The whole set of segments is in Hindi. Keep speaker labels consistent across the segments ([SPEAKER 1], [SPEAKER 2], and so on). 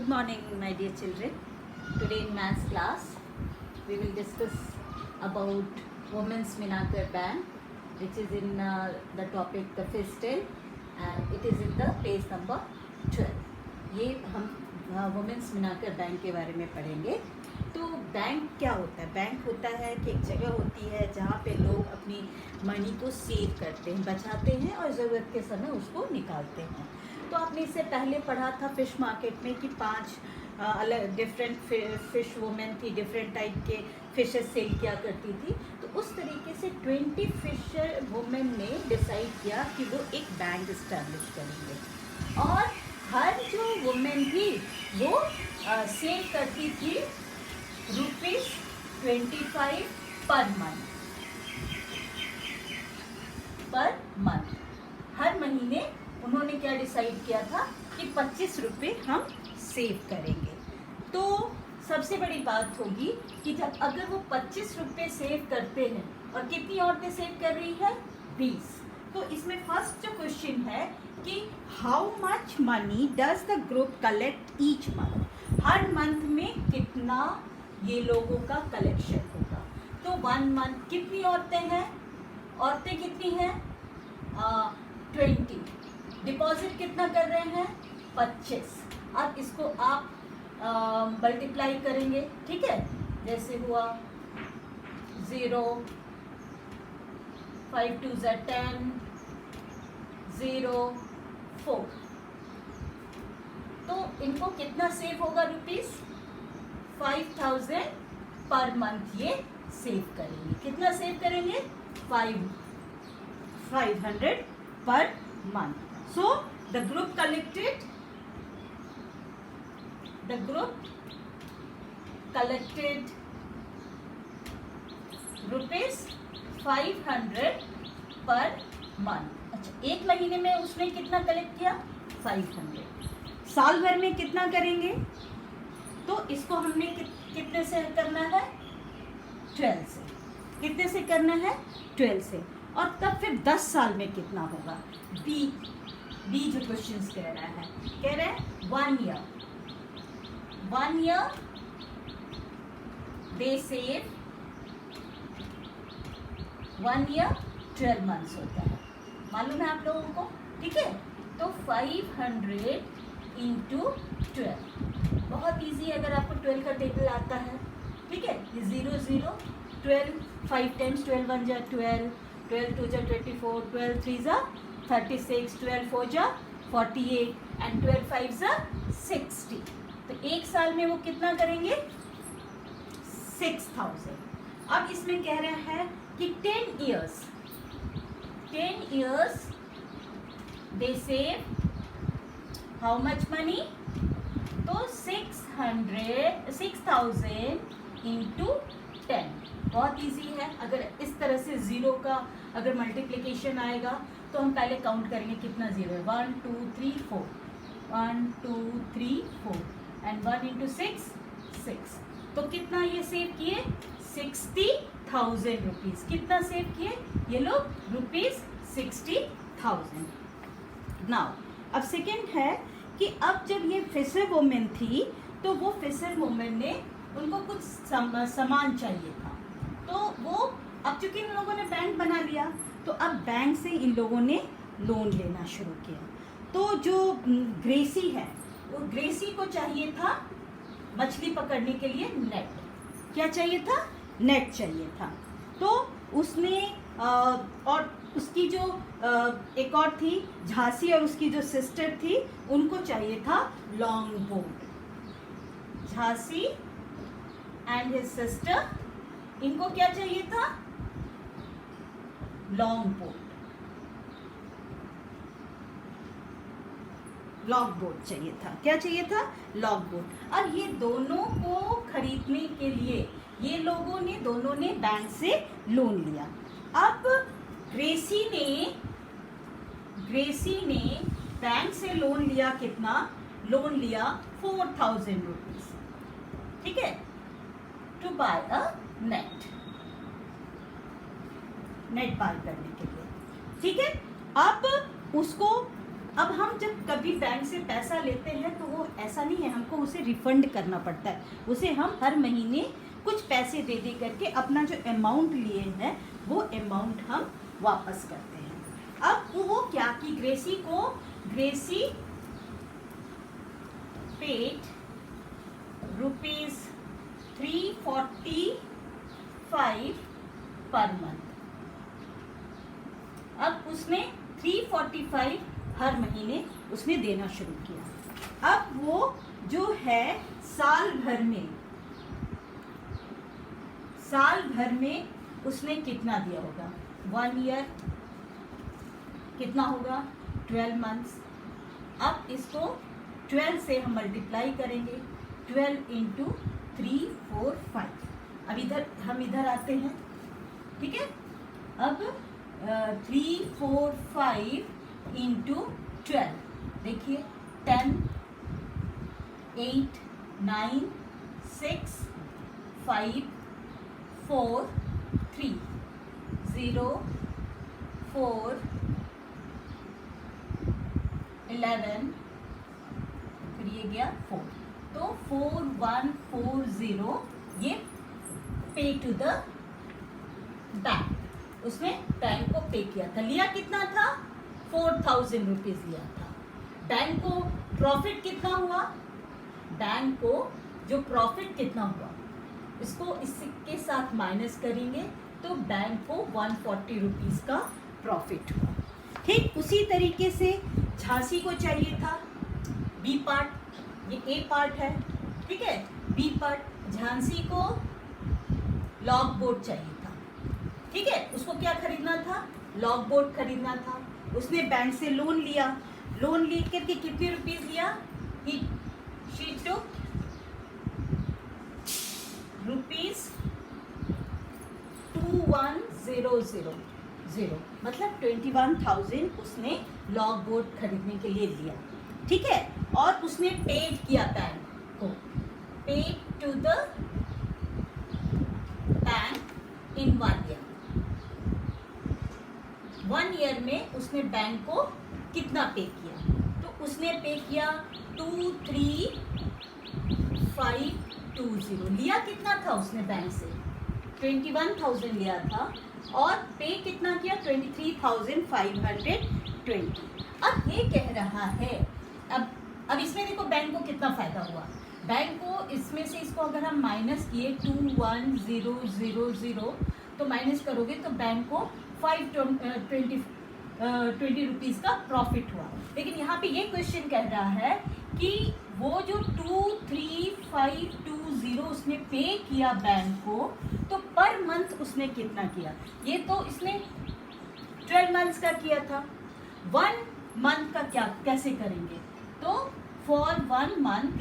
[SPEAKER 1] Good morning, my dear children. Today in maths class, we will discuss about Women's Minakar Bank, which is in the topic the fiscal, and it is in the page number 12. ये हम वुमेंस मिनाकर बैंक के बारे में पढ़ेंगे। तो बैंक क्या होता है? बैंक होता है कि एक जगह होती है जहाँ पे लोग अपनी मनी को सेव करते हैं, बचाते हैं और ज़रूरत के समय उसको निकालते हैं। तो आपने इससे पहले पढ़ा था फिश मार्केट में कि 5 अलग डिफरेंट फिश वुमेन थी, डिफरेंट टाइप के फिशेस सेल किया करती थी। तो उस तरीके से 20 फिशर वुमेन ने डिसाइड किया कि वो एक बैंक इस्टेब्लिश करेंगे और हर जो वुमेन थी वो सेव करती थी ₹25 पर मंथ। हर महीने उन्होंने क्या डिसाइड किया था कि 25 रुपये हम सेव करेंगे। तो सबसे बड़ी बात होगी कि जब अगर वो 25 रुपये सेव करते हैं और कितनी औरतें सेव कर रही है? 20। तो इसमें फर्स्ट जो क्वेश्चन है कि how much money does the group collect each month? Her month में कितना ये लोगों का कलेक्शन होगा? तो 1 मंथ कितनी औरतें हैं? औरतें कितनी हैं? 20। डिपॉजिट कितना कर रहे हैं? 25। अब इसको आप मल्टीप्लाई करेंगे, ठीक है? जैसे हुआ 0, 5 2 10, 0 4। तो इनको कितना सेव होगा? ₹5000 पर मंथ ये सेव करेंगे। कितना सेव करेंगे? 500 पर month. So the group collected ₹500 per month. अच्छा, एक महीने में उसने कितना कलेक्ट किया? 500। साल भर में कितना करेंगे? तो इसको हमने कितने से करना है? 12 से। कितने से करना है? 12 से। और तब फिर 10 साल में कितना होगा? बी जो क्वेश्चंस कह रहा है, कह रहे हैं 1 ईयर दे सेव 1 ईयर 12 मंथ्स होता है, मालूम है आप लोगों को? ठीक है। तो 500 इंटू 12 बहुत इजी है। अगर आपको 12 का टेबल आता है, ठीक है, ये 0 0 12 5 10 12 1 जा 12 12 2 जा 24 12 3 जा 36 12 4 जा 48 एंड 12 5 जा 60। तो एक साल में वो कितना करेंगे? 6000। अब इसमें कह रहा है कि 10 years they save how much money? तो 6000 इंटू 10 बहुत इजी है। अगर इस तरह से ज़ीरो का अगर मल्टीप्लिकेशन आएगा तो हम पहले काउंट करेंगे कितना ज़ीरो है। 1 2 3 4 1 2 3 4 एंड 1 इंटू 6 6। तो कितना ये सेव किए? 60,000 रुपीज़। कितना सेव किए ये लोग? ₹60,000। नाउ अब सेकेंड है कि अब जब ये फिशर वुमेन थी तो वो फिशर वुमेन ने उनको कुछ सामान चाहिए था। तो वो अब चूंकि इन लोगों ने बैंक बना लिया तो अब बैंक से इन लोगों ने लोन लेना शुरू किया। तो जो ग्रेसी है वो ग्रेसी को चाहिए था मछली पकड़ने के लिए नेट। क्या चाहिए था? नेट चाहिए था। तो उसने और उसकी जो एक और थी झांसी और उसकी जो सिस्टर थी उनको चाहिए था long boat. Jhansi and his sister, इनको क्या चाहिए था? लॉन्ग बोट चाहिए था। क्या चाहिए था? Long boat. और ये दोनों को खरीदने के लिए ये लोगों ने दोनों ने बैंक से लोन लिया। अब ग्रेसी ने बैंक से लोन लिया कितना? लोन लिया 4000 रुपीज, ठीक है, to buy a net buy करने के लिए, ठीक है। अब उसको अब हम जब कभी बैंक से पैसा लेते हैं तो वो ऐसा नहीं है, हमको उसे रिफंड करना पड़ता है, उसे हम हर महीने कुछ पैसे दे दे करके अपना जो अमाउंट लिए हैं वो अमाउंट हम वापस करते हैं। अब वो क्या कि ग्रेसी पेड ₹345 पर मंथ। अब उसने 345 हर महीने उसने देना शुरू किया। अब वो जो है साल भर में उसने कितना दिया होगा, 1 ईयर कितना होगा 12 मंथ्स। अब इसको 12 से हम मल्टीप्लाई करेंगे, 12 इंटू 345। अब हम इधर आते हैं, ठीक है। अब 345 इंटू 12, देखिए 10, 8, 9, 6, 5, 4, 3, 0, 4, 11, फिर ये गया 4, तो 4140 ये पे टू द बैंक, उसने बैंक को पे किया था। लिया कितना था, 4000 रुपीज लिया था। बैंक को प्रॉफिट कितना हुआ, बैंक को जो प्रॉफिट कितना हुआ इसको इसके साथ माइनस करेंगे तो बैंक को 140 रुपीज का प्रॉफिट हुआ। ठीक उसी तरीके से झांसी को चाहिए था बी पार्ट, ये ए पार्ट है, ठीक है। बी पार्ट झांसी को लॉग बोर्ड चाहिए था, ठीक है। उसको क्या खरीदना था, लॉग बोर्ड खरीदना था। उसने बैंक से लोन लिया, लोन ले करके कितने रुपीस लिया, शी टुक ₹21,000, मतलब 21,000 उसने लॉग बोर्ड खरीदने के लिए लिया, ठीक है। और उसने पेड किया बैंक को, paid to the bank in 1 year. 1 year में उसने बैंक को कितना पे किया, तो उसने पे किया 23,520। लिया कितना था उसने बैंक से, 21,000 लिया था और पे कितना किया 23,520। अब ये कह रहा है, अब इसमें देखो बैंक को कितना फायदा हुआ, बैंक को इसमें से इसको अगर हम माइनस किए 21,000 तो माइनस करोगे तो बैंक को 520 रुपीज़ का प्रॉफिट हुआ। लेकिन यहाँ पे ये क्वेश्चन कह रहा है कि वो जो 23,520 उसने पे किया बैंक को, तो पर मंथ उसने कितना किया। ये तो इसने 12 मंथ्स का किया था, 1 मंथ का क्या कैसे करेंगे, तो फॉर 1 मंथ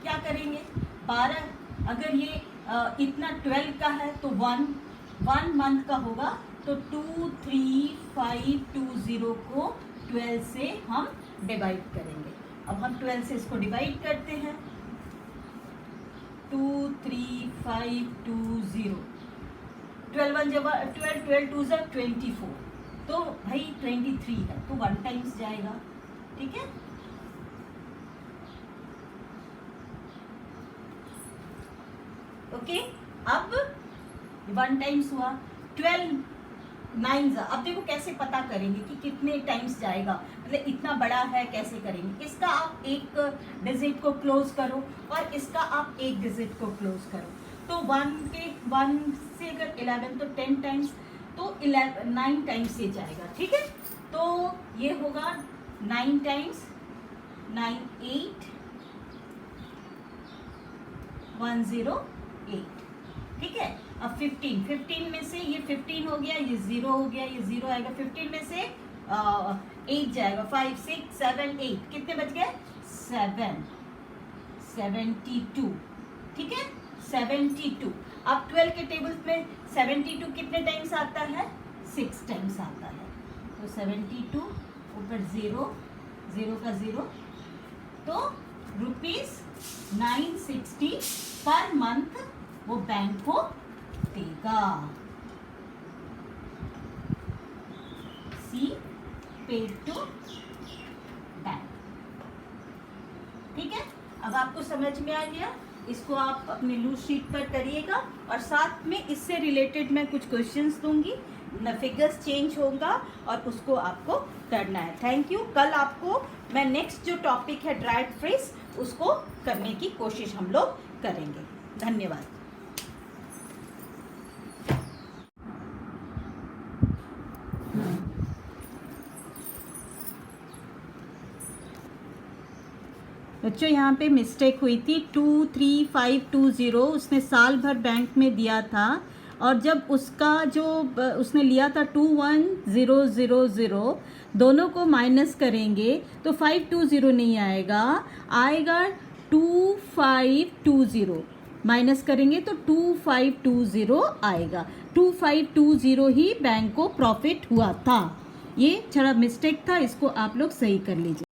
[SPEAKER 1] क्या करेंगे, 12, अगर ये इतना 12 का है तो 1 मंथ का होगा, तो 23,520 को 12 से हम डिवाइड करेंगे। अब हम 12 से इसको डिवाइड करते हैं, 23,520, 12 2 24, तो भाई 23 है तो 1 टाइम्स जाएगा, ठीक है। ओके, अब 1 टाइम्स हुआ, 12 9 अब देखो कैसे पता करेंगे कि कितने टाइम्स जाएगा, मतलब इतना बड़ा है कैसे करेंगे। इसका आप एक डिजिट को क्लोज करो और इसका आप एक डिजिट को क्लोज करो, तो 1 से अगर 11 तो 10 टाइम्स, तो 9 टाइम्स ये जाएगा, ठीक है। तो ये होगा 9 टाइम्स 9 8 108, ठीक है। अब 15 में से ये 15 हो गया, ये 0 हो गया, ये 0 आएगा, 15 में से 8 जाएगा, 5 6 7 8, कितने बच गए 7, 72, ठीक है 72। अब 12 के टेबल्स में 72 कितने टाइम्स आता है, 6 टाइम्स आता है, तो 72 ऊपर 0 का 0, तो ₹960 पर मंथ वो बैंक को देगा। C paid to bank। ठीक है, अब आपको समझ में आ गया। इसको आप अपने लूज शीट पर करिएगा और साथ में इससे रिलेटेड मैं कुछ क्वेश्चंस दूंगी, फिगर्स चेंज होगा और उसको आपको करना है। Thank you. कल आपको मैं नेक्स्ट जो टॉपिक है ड्राइड फ्रेज उसको करने की कोशिश हम लोग करेंगे। धन्यवाद। बच्चों यहाँ पे मिस्टेक हुई थी, 23520 उसने साल भर बैंक में दिया था और जब उसका जो उसने लिया था 21000 दोनों को माइनस करेंगे तो 520 नहीं आएगा, आएगा 2520। माइनस करेंगे तो 2520 आएगा। 2520 ही बैंक को प्रॉफिट हुआ था। ये थोड़ा मिस्टेक था, इसको आप लोग सही कर लीजिए।